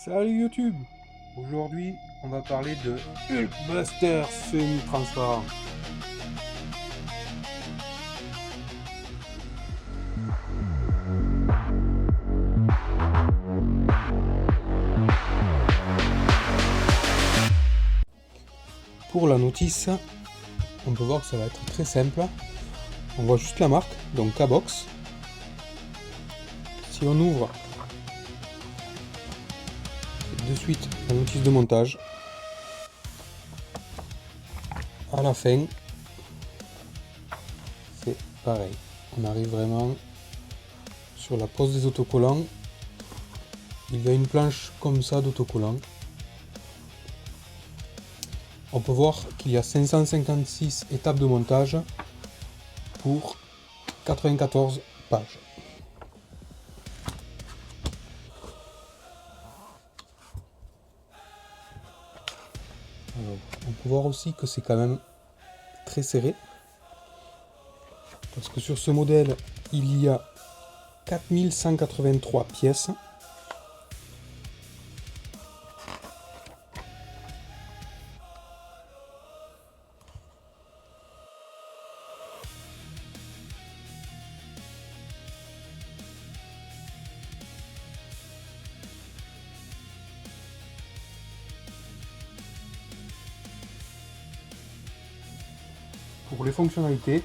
Salut YouTube. Aujourd'hui, on va parler de Hulkbuster semi-transparent. Pour la notice, on peut voir que ça va être très simple. On voit juste la marque, donc K-Box. Si on ouvre de suite la notice de montage, à la fin, c'est pareil. On arrive vraiment sur la pose des autocollants. Il y a une planche comme ça d'autocollants. On peut voir qu'il y a 556 étapes de montage pour 94 pages. Alors, on peut voir aussi que c'est quand même très serré. Parce que sur ce modèle, il y a 4183 pièces. Pour les fonctionnalités,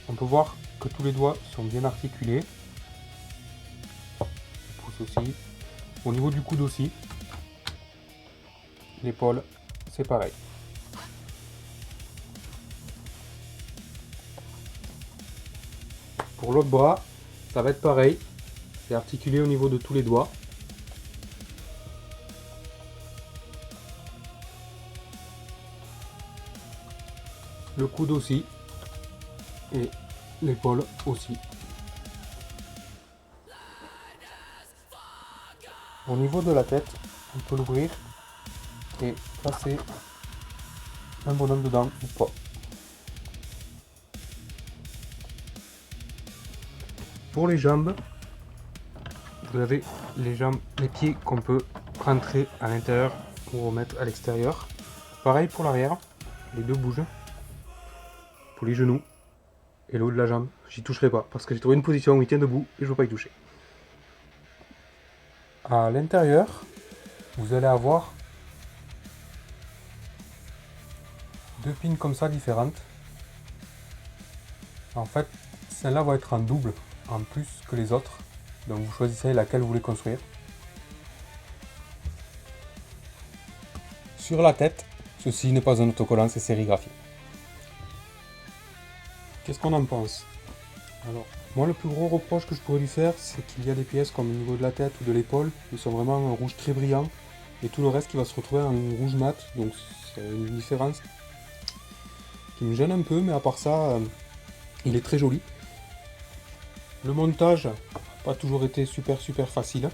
on peut voir que tous les doigts sont bien articulés. Le pouce aussi. Au niveau du coude aussi. L'épaule, c'est pareil. Pour l'autre bras, ça va être pareil. C'est articulé au niveau de tous les doigts. Le coude aussi. Et l'épaule aussi. Au niveau de la tête, on peut l'ouvrir et placer un bonhomme dedans ou pas. Pour les jambes, vous avez les pieds qu'on peut rentrer à l'intérieur ou remettre à l'extérieur. Pareil pour l'arrière, les deux bougent. Pour les genoux et le haut de la jambe, j'y toucherai pas parce que j'ai trouvé une position où il tient debout et je veux pas y toucher. À l'intérieur, vous allez avoir deux pins comme ça différentes. En fait, celle-là va être en double en plus que les autres. Donc vous choisissez laquelle vous voulez construire. Sur la tête, ceci n'est pas un autocollant, c'est sérigraphié. Qu'est-ce qu'on en pense? Alors, moi le plus gros reproche que je pourrais lui faire, c'est qu'il y a des pièces comme au niveau de la tête ou de l'épaule qui sont vraiment en rouge très brillant et tout le reste qui va se retrouver en rouge mat, donc c'est une différence qui me gêne un peu, mais à part ça, il est très joli. Le montage n'a pas toujours été super facile,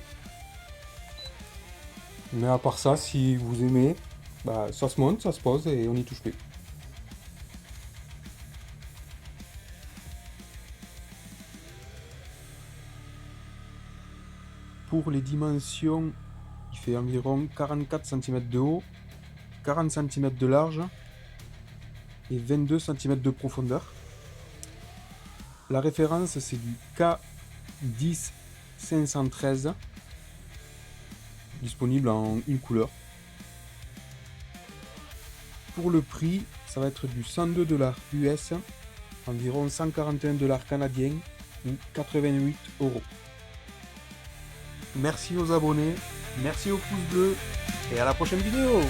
mais à part ça, si vous aimez, ça se monte, ça se pose et on n'y touche plus. Pour les dimensions, il fait environ 44 cm de haut, 40 cm de large et 22 cm de profondeur. La référence, c'est du K10 513, disponible en une couleur. Pour le prix, ça va être du 102 $ US, environ 141 $ canadiens ou 88 €. Merci aux abonnés, merci aux pouces bleus et à la prochaine vidéo.